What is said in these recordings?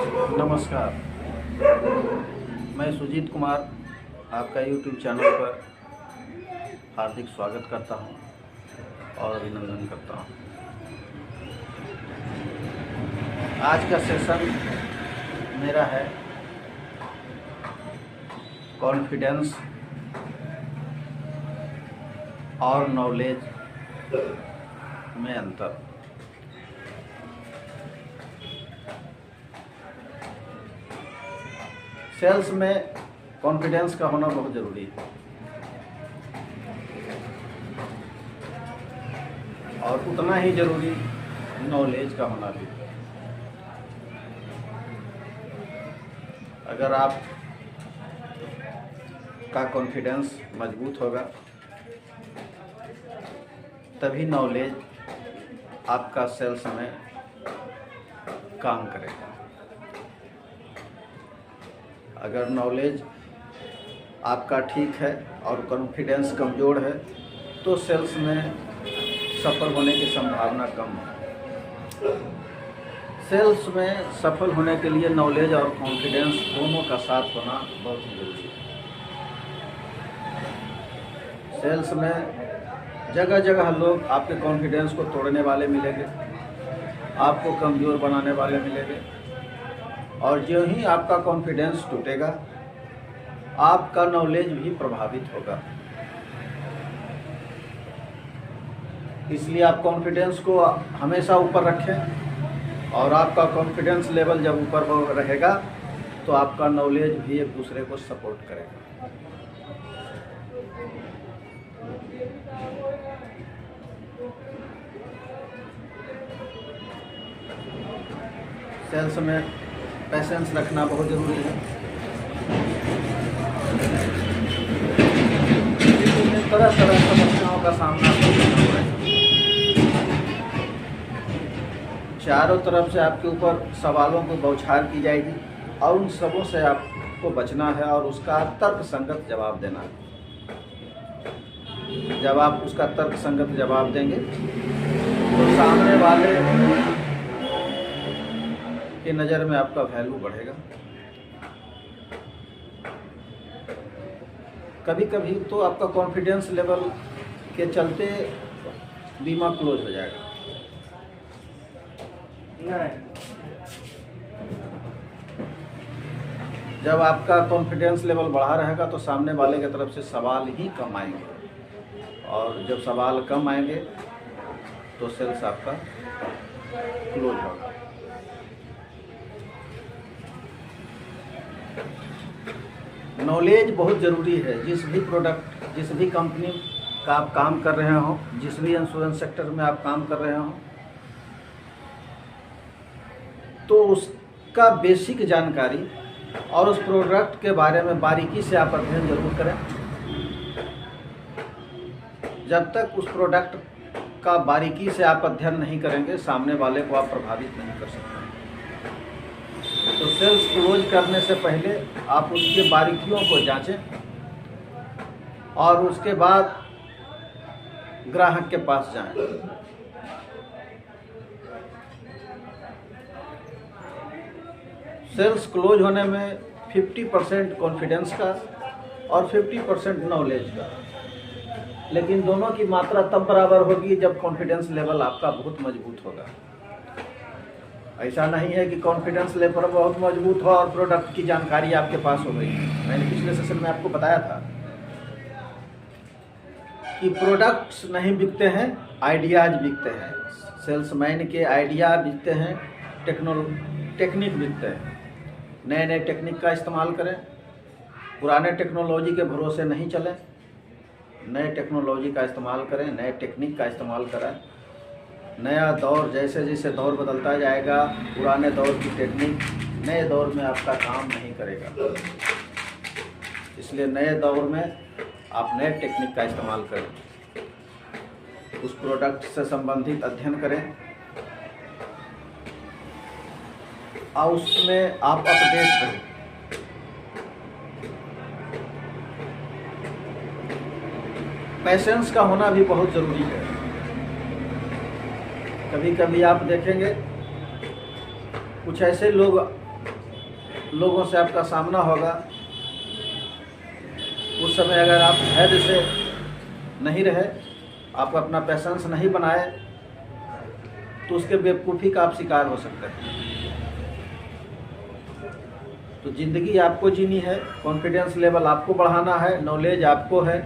नमस्कार, मैं सुजीत कुमार आपका YouTube चैनल पर हार्दिक स्वागत करता हूं और अभिनंदन करता हूं। आज का सेशन मेरा है कॉन्फिडेंस और नॉलेज में अंतर। सेल्स में कॉन्फिडेंस का होना बहुत ज़रूरी है और उतना ही ज़रूरी नॉलेज का होना भी। अगर आप का कॉन्फिडेंस मजबूत होगा तभी नॉलेज आपका सेल्स में काम करेगा। अगर नॉलेज आपका ठीक है और कॉन्फिडेंस कमज़ोर है तो सेल्स में सफल होने की संभावना कम है। सेल्स में सफल होने के लिए नॉलेज और कॉन्फिडेंस दोनों का साथ होना बहुत जरूरी है। सेल्स में जगह जगह लोग आपके कॉन्फिडेंस को तोड़ने वाले मिलेंगे, आपको कमज़ोर बनाने वाले मिलेंगे और जो ही आपका कॉन्फिडेंस टूटेगा आपका नॉलेज भी प्रभावित होगा। इसलिए आप कॉन्फिडेंस को हमेशा ऊपर रखें और आपका कॉन्फिडेंस लेवल जब ऊपर रहेगा तो आपका नॉलेज भी एक दूसरे को सपोर्ट करेगा। सेल्स में पेशेंस रखना बहुत ज़रूरी है। तरह तरह समस्याओं का सामना करना पड़ेगा। चारों तरफ से आपके ऊपर सवालों को बौछार की जाएगी और उन सबों से आपको बचना है और उसका तर्कसंगत जवाब देना है। जब आप उसका तर्कसंगत जवाब देंगे तो सामने वाले की नज़र में आपका वैल्यू बढ़ेगा। कभी कभी तो आपका कॉन्फिडेंस लेवल के चलते बीमा क्लोज हो जाएगा। जब आपका कॉन्फिडेंस लेवल बढ़ा रहेगा तो सामने वाले की तरफ से सवाल ही कम आएंगे और जब सवाल कम आएंगे तो सेल्स आपका क्लोज होगा। नॉलेज बहुत ज़रूरी है। जिस भी प्रोडक्ट, जिस भी कंपनी का आप काम कर रहे हो, जिस भी इंश्योरेंस सेक्टर में आप काम कर रहे हो, तो उसका बेसिक जानकारी और उस प्रोडक्ट के बारे में बारीकी से आप अध्ययन जरूर करें। जब तक उस प्रोडक्ट का बारीकी से आप अध्ययन नहीं करेंगे सामने वाले को आप प्रभावित नहीं कर सकते। तो सेल्स क्लोज करने से पहले आप उसके बारीकियों को जांचें और उसके बाद ग्राहक के पास जाएं। सेल्स क्लोज होने में 50% कॉन्फिडेंस का और 50% नॉलेज का, लेकिन दोनों की मात्रा तब बराबर होगी जब कॉन्फिडेंस लेवल आपका बहुत मजबूत होगा। ऐसा नहीं है कि कॉन्फिडेंस लेवल बहुत मजबूत हो और प्रोडक्ट की जानकारी आपके पास हो गई। मैंने पिछले सेशन में आपको बताया था कि प्रोडक्ट्स नहीं बिकते हैं, आइडियाज़ बिकते हैं। सेल्समैन के आइडिया बिकते हैं, टेक्निक बिकते हैं। नए नए टेक्निक का इस्तेमाल करें, पुराने टेक्नोलॉजी के भरोसे नहीं चलें, नए टेक्नोलॉजी का इस्तेमाल करें, नए टेक्निक का इस्तेमाल करें। नया दौर, जैसे जैसे दौर बदलता जाएगा पुराने दौर की टेक्निक नए दौर में आपका काम नहीं करेगा। इसलिए नए दौर में आप नए टेक्निक का इस्तेमाल करें, उस प्रोडक्ट से संबंधित अध्ययन करें और उसमें आप अपडेट करें। पेशेंस का होना भी बहुत ज़रूरी है। कभी कभी आप देखेंगे कुछ ऐसे लोग लोगों से आपका सामना होगा, उस समय अगर आप धैर्य से नहीं रहे, आप अपना पैसेंस नहीं बनाए, तो उसके बेवकूफ़ी का आप शिकार हो सकते हैं। तो ज़िंदगी आपको जीनी है, कॉन्फिडेंस लेवल आपको बढ़ाना है, नॉलेज आपको है।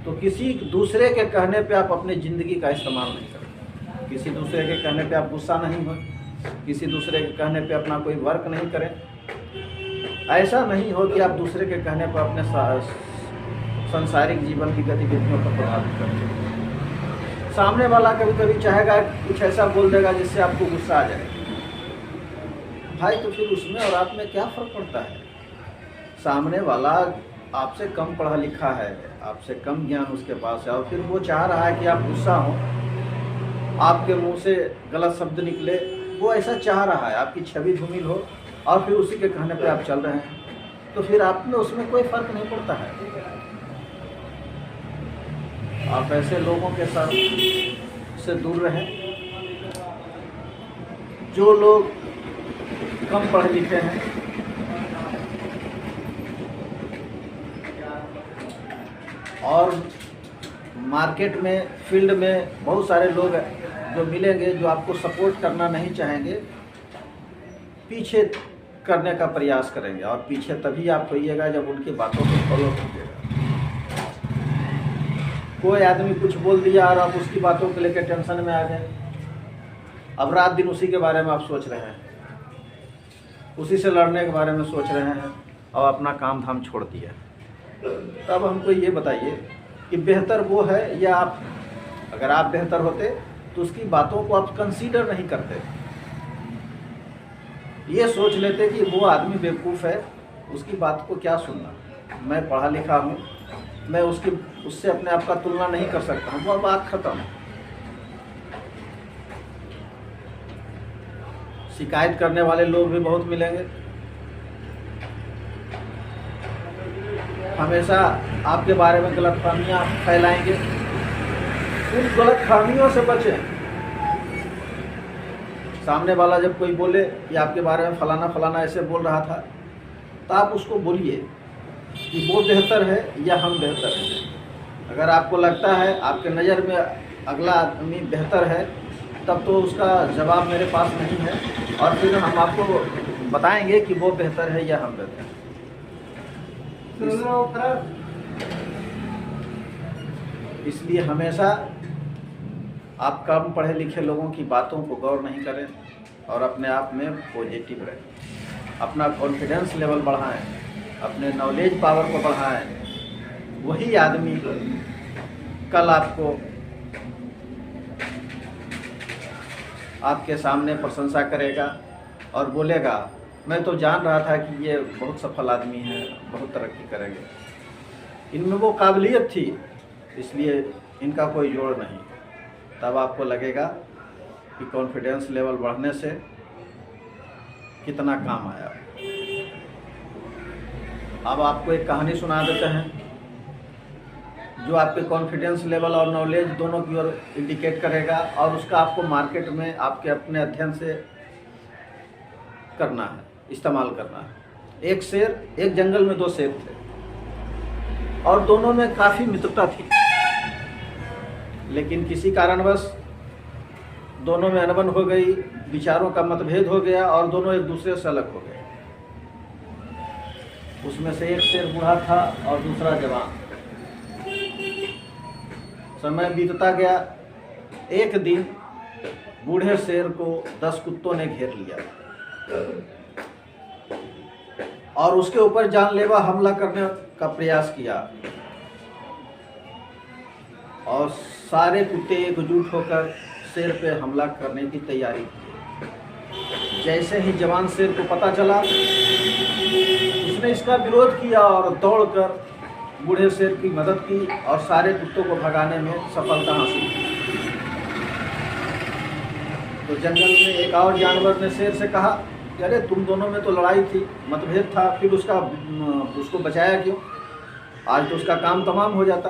तो किसी दूसरे के कहने पे आप अपनी ज़िंदगी का इस्तेमाल नहीं करें, किसी दूसरे के कहने पे आप गुस्सा नहीं हो, किसी दूसरे के कहने पे अपना कोई वर्क नहीं करें। ऐसा नहीं हो कि आप दूसरे के कहने पर अपने सांसारिक जीवन की गतिविधियों पर प्रभावित करें। सामने वाला कभी कभी चाहेगा कुछ ऐसा बोल देगा जिससे आपको गुस्सा आ जाए, भाई तो फिर उसमें और आप में क्या फ़र्क पड़ता है? सामने वाला आपसे कम पढ़ा लिखा है, आपसे कम ज्ञान उसके पास है, और फिर वो चाह रहा है कि आप गुस्सा हो, आपके मुंह से गलत शब्द निकले, वो ऐसा चाह रहा है, आपकी छवि धूमिल हो, और फिर उसी के कहने पे आप चल रहे हैं, तो फिर आप में उसमें कोई फ़र्क नहीं पड़ता है। आप ऐसे लोगों के साथ से दूर रहें जो लोग कम पढ़े लिखे हैं, और मार्केट में, फील्ड में बहुत सारे लोग जो मिलेंगे जो आपको सपोर्ट करना नहीं चाहेंगे, पीछे करने का प्रयास करेंगे, और पीछे तभी आप होइएगा जब उनकी बातों को फॉलो कीजिएगा। कोई आदमी कुछ बोल दिया और आप उसकी बातों को लेकर टेंशन में आ गए, अब रात दिन उसी के बारे में आप सोच रहे हैं, उसी से लड़ने के बारे में सोच रहे हैं, और अपना काम धाम छोड़ दिया। तब हमको ये बताइए कि बेहतर वो है या आप? अगर आप बेहतर होते तो उसकी बातों को आप कंसीडर नहीं करते, ये सोच लेते कि वो आदमी बेवकूफ़ है, उसकी बात को क्या सुनना, मैं पढ़ा लिखा हूँ, मैं उससे अपने आप का तुलना नहीं कर सकता हूँ, वो बात खत्म। शिकायत करने वाले लोग भी बहुत मिलेंगे, हमेशा आपके बारे में गलतफहमियाँ फैलाएंगे। उन गलतफहमियों से बचें। सामने वाला जब कोई बोले कि आपके बारे में फलाना फलाना ऐसे बोल रहा था, तो आप उसको बोलिए कि वो बेहतर है या हम बेहतर हैं। अगर आपको लगता है आपके नज़र में अगला आदमी बेहतर है, तब तो उसका जवाब मेरे पास नहीं है, और फिर हम आपको बताएंगे कि वो बेहतर है या हम बेहतर हैं। इसलिए हमेशा आप कम पढ़े लिखे लोगों की बातों को गौर नहीं करें, और अपने आप में पॉजिटिव रहें, अपना कॉन्फिडेंस लेवल बढ़ाएं, अपने नॉलेज पावर को बढ़ाएं। वही आदमी कल आपको आपके सामने प्रशंसा करेगा और बोलेगा, मैं तो जान रहा था कि ये बहुत सफल आदमी है, बहुत तरक्की करेंगे, इनमें वो काबिलियत थी, इसलिए इनका कोई जोड़ नहीं। तब आपको लगेगा कि कॉन्फिडेंस लेवल बढ़ने से कितना काम आया। अब आपको एक कहानी सुना देते हैं जो आपके कॉन्फिडेंस लेवल और नॉलेज दोनों की ओर इंडिकेट करेगा, और उसका आपको मार्केट में आपके अपने अध्ययन से करना है, इस्तेमाल करना है। एक जंगल में 2 शेर थे, और दोनों में काफ़ी मित्रता थी, लेकिन किसी कारणवश दोनों में अनबन हो गई, विचारों का मतभेद हो गया, और दोनों एक दूसरे से अलग हो गए। उसमें से एक शेर बूढ़ा था और दूसरा जवान। समय बीतता गया। एक दिन बूढ़े शेर को 10 कुत्तों ने घेर लिया और उसके ऊपर जानलेवा हमला करने का प्रयास किया, और सारे कुत्ते एकजुट होकर शेर पे हमला करने की तैयारी की। जैसे ही जवान शेर को पता चला, उसने इसका विरोध किया और दौड़कर बूढ़े शेर की मदद की और सारे कुत्तों को भगाने में सफलता हासिल की। तो जंगल में एक और जानवर ने शेर से कहा कि अरे तुम दोनों में तो लड़ाई थी, मतभेद था, फिर उसको बचाया क्यों? आज तो उसका काम तमाम हो जाता।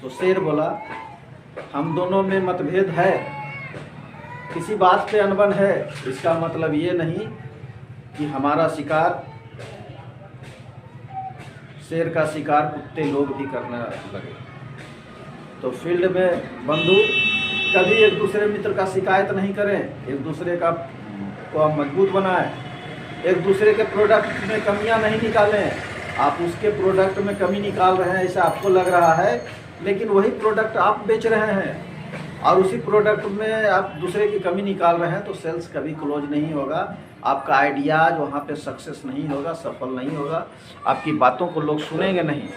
तो शेर बोला, हम दोनों में मतभेद है, किसी बात पे अनबन है इसका मतलब ये नहीं कि हमारा शिकार, शेर का शिकार कुत्ते लोग भी करने लगे। तो फील्ड में बंधु कभी एक दूसरे मित्र का शिकायत नहीं करें, एक दूसरे का को मजबूत बनाएं, एक दूसरे के प्रोडक्ट में कमियां नहीं निकालें। आप उसके प्रोडक्ट में कमी निकाल रहे हैं ऐसा आपको लग रहा है, लेकिन वही प्रोडक्ट आप बेच रहे हैं और उसी प्रोडक्ट में आप दूसरे की कमी निकाल रहे हैं, तो सेल्स कभी क्लोज नहीं होगा, आपका आइडियाज वहाँ पे सक्सेस नहीं होगा, सफल नहीं होगा, आपकी बातों को लोग सुनेंगे नहीं,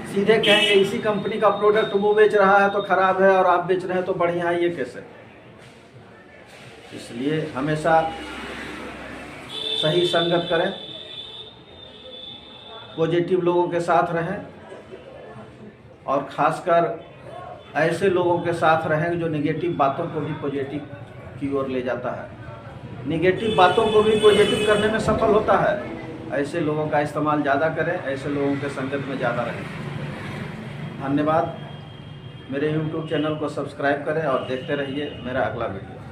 सीधे कहेंगे इसी कंपनी का प्रोडक्ट वो बेच रहा है तो खराब है और आप बेच रहे हैं तो बढ़िया है, ये कैसे। इसलिए हमेशा सही संगत करें, पॉजिटिव लोगों के साथ रहें और खासकर ऐसे लोगों के साथ रहें जो नेगेटिव बातों को भी पॉजिटिव की ओर ले जाता है, नेगेटिव बातों को भी पॉजिटिव करने में सफल होता है। ऐसे लोगों का इस्तेमाल ज़्यादा करें, ऐसे लोगों के संगत में ज़्यादा रहें। धन्यवाद। मेरे YouTube चैनल को सब्सक्राइब करें और देखते रहिए मेरा अगला वीडियो।